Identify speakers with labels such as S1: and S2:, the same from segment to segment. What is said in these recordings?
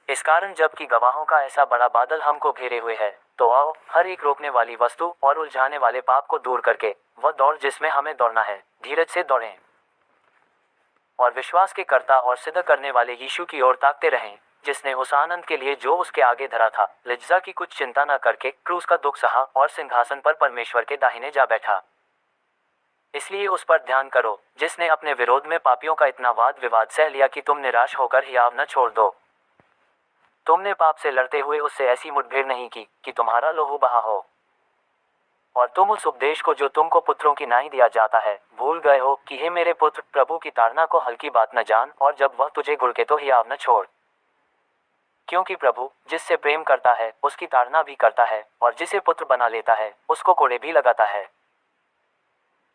S1: इस कारण जबकि गवाहों का ऐसा बड़ा बादल हमको घेरे हुए है, तो आओ हर एक रोकने वाली वस्तु और उलझाने वाले पाप को दूर करके वह दौड़ जिसमें हमें दौड़ना है, धीरज से दौड़ें और विश्वास के कर्ता और सिद्ध करने वाले यीशु की ओर ताकते रहें, जिसने उस आनंद के लिए जो उसके आगे धरा था, लज्जा की कुछ चिंता न करके क्रूस का दुख सहा और सिंहासन पर परमेश्वर के दाहिने जा बैठा। इसलिए उस पर ध्यान करो जिसने अपने विरोध में पापियों का इतना वाद विवाद सह लिया कि तुम निराश होकर हियाव न छोड़ दो। तुमने पाप से लड़ते हुए उससे ऐसी मुठभेड़ नहीं की कि तुम्हारा लहू बहा हो, और तुम उस उपदेश को जो तुमको पुत्रों की नाई दिया जाता है भूल गए हो कि हे मेरे पुत्र, प्रभु की ताड़ना को हल्की बात न जान, और जब वह तुझे घुड़के तो हियाव न छोड़। क्योंकि प्रभु जिससे प्रेम करता है उसकी ताड़ना भी करता है, और जिसे पुत्र बना लेता है उसको कोड़े भी लगाता है।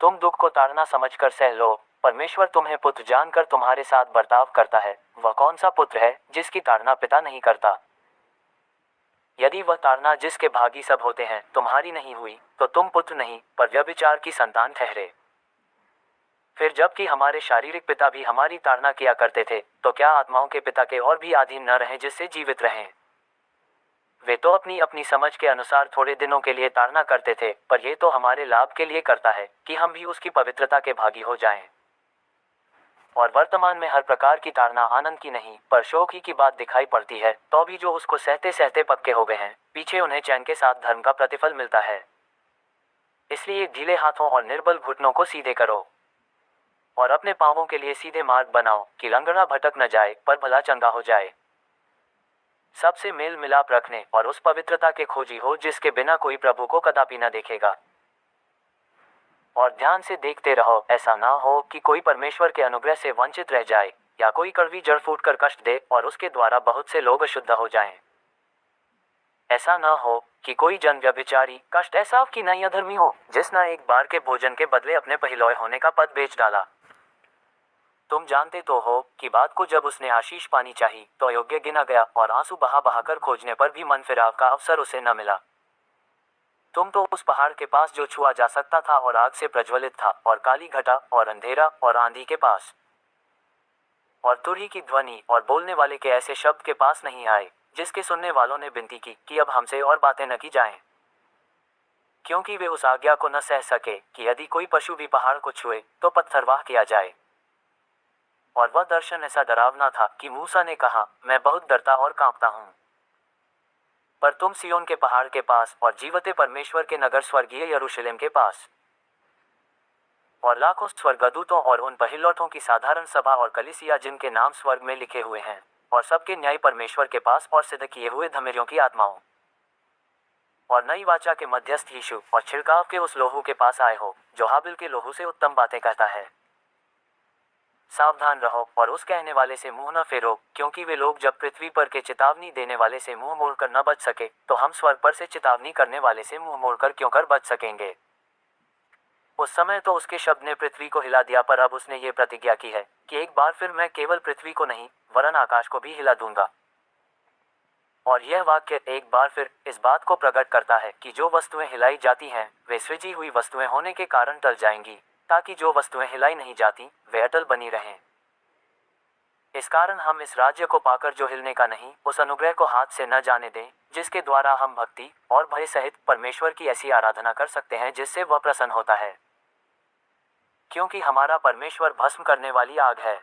S1: तुम दुख को ताड़ना समझकर सह लो, परमेश्वर तुम्हें पुत्र जानकर तुम्हारे साथ बर्ताव करता है। वह कौन सा पुत्र है जिसकी ताड़ना पिता नहीं करता? यदि वह ताड़ना जिसके भागी सब होते हैं तुम्हारी नहीं हुई, तो तुम पुत्र नहीं पर व्यभिचार की संतान ठहरे। फिर जबकि हमारे शारीरिक पिता भी हमारी ताड़ना किया करते थे, तो क्या आत्माओं के पिता के और भी अधीन न रहें जिससे जीवित रहें? वे तो अपनी अपनी समझ के अनुसार थोड़े दिनों के लिए ताड़ना करते थे, पर यह तो हमारे लाभ के लिए करता है कि हम भी उसकी पवित्रता के भागी हो जाएं। और वर्तमान में हर प्रकार की ताड़ना आनंद की नहीं पर शोक ही की बात दिखाई पड़ती है, तो भी जो उसको सहते सहते पक्के हो गए हैं, पीछे उन्हें चैन के साथ धर्म का प्रतिफल मिलता है। इसलिए ढीले हाथों और निर्बल घुटनों को सीधे करो और अपने पांवों के लिए सीधे मार्ग बनाओ कि लंगड़ा भटक न जाए पर भला चंगा हो जाए। सबसे मेल मिलाप रखने और उस पवित्रता के खोजी हो जिसके बिना कोई प्रभु को कदापि न देखेगा। और ध्यान से देखते रहो, ऐसा ना हो कि कोई परमेश्वर के अनुग्रह से वंचित रह जाए या कोई कड़वी जड़ फूटकर कष्ट दे और उसके द्वारा बहुत से लोग अशुद्ध हो जाएं। ऐसा ना हो कि कोई जन व्यभिचारी कष्ट ऐसा कि नई अधर्मी हो, जिसने एक बार के भोजन के बदले अपने पहिलौए होने का पद बेच डाला। तुम जानते तो हो कि बात को जब उसने आशीष पानी चाही तो अयोग्य गिना गया, और आंसू बहा बहाकर खोजने पर भी मन फिराव का अवसर उसे न मिला। तुम तो उस पहाड़ के पास जो छुआ जा सकता था और आग से प्रज्वलित था, और काली घटा और अंधेरा और आंधी के पास और तुरही की ध्वनि और बोलने वाले के ऐसे शब्द के पास नहीं आए, जिसके सुनने वालों ने विनती की कि अब हमसे और बातें न की जाएं, क्योंकि वे उस आज्ञा को न सह सके कि यदि कोई पशु भी पहाड़ को छुए तो पत्थरवाह किया जाए। और वह दर्शन ऐसा डरावना था कि मूसा ने कहा, मैं बहुत डरता और कांपता हूं। पर तुम सियोन के पहाड़ के पास और जीवते परमेश्वर के नगर स्वर्गीय यरूशलेम के पास और लाखों स्वर्गदूतों और उन पहिलौठों की साधारण सभा और कलीसिया जिनके नाम स्वर्ग में लिखे हुए हैं, और सबके न्याय परमेश्वर के पास और सिद्ध किए हुए धर्मियों की आत्माओं और नई वाचा के मध्यस्थ यीशु और छिड़काव के उस लोहू के पास आए हो जो हाबिल के लोहू से उत्तम बातें कहता है। सावधान रहो और उस कहने वाले से मुंह न फेरो, क्योंकि वे लोग जब पृथ्वी पर के चेतावनी देने वाले से मुंह मोड़कर न बच सके, तो हम स्वर्ग पर से चेतावनी करने वाले से मुंह मोड़कर क्यों कर बच सकेंगे। उस समय तो उसके शब्द ने पृथ्वी को हिला दिया, पर अब उसने ये प्रतिज्ञा की है कि एक बार फिर मैं केवल पृथ्वी को नहीं वरन आकाश को भी हिला दूंगा। और यह वाक्य एक बार फिर इस बात को प्रकट करता है कि जो वस्तुएं हिलाई जाती हैं वे सृजी हुई वस्तुएं होने के कारण टल जाएंगी, ताकि जो वस्तुएं हिलाई नहीं जाती वे अटल बनी रहें। इस कारण हम इस राज्य को पाकर जो हिलने का नहीं, उस अनुग्रह को हाथ से न जाने दें, जिसके द्वारा हम भक्ति और भय सहित परमेश्वर की ऐसी आराधना कर सकते हैं जिससे वह प्रसन्न होता है। क्योंकि हमारा परमेश्वर भस्म करने वाली आग है।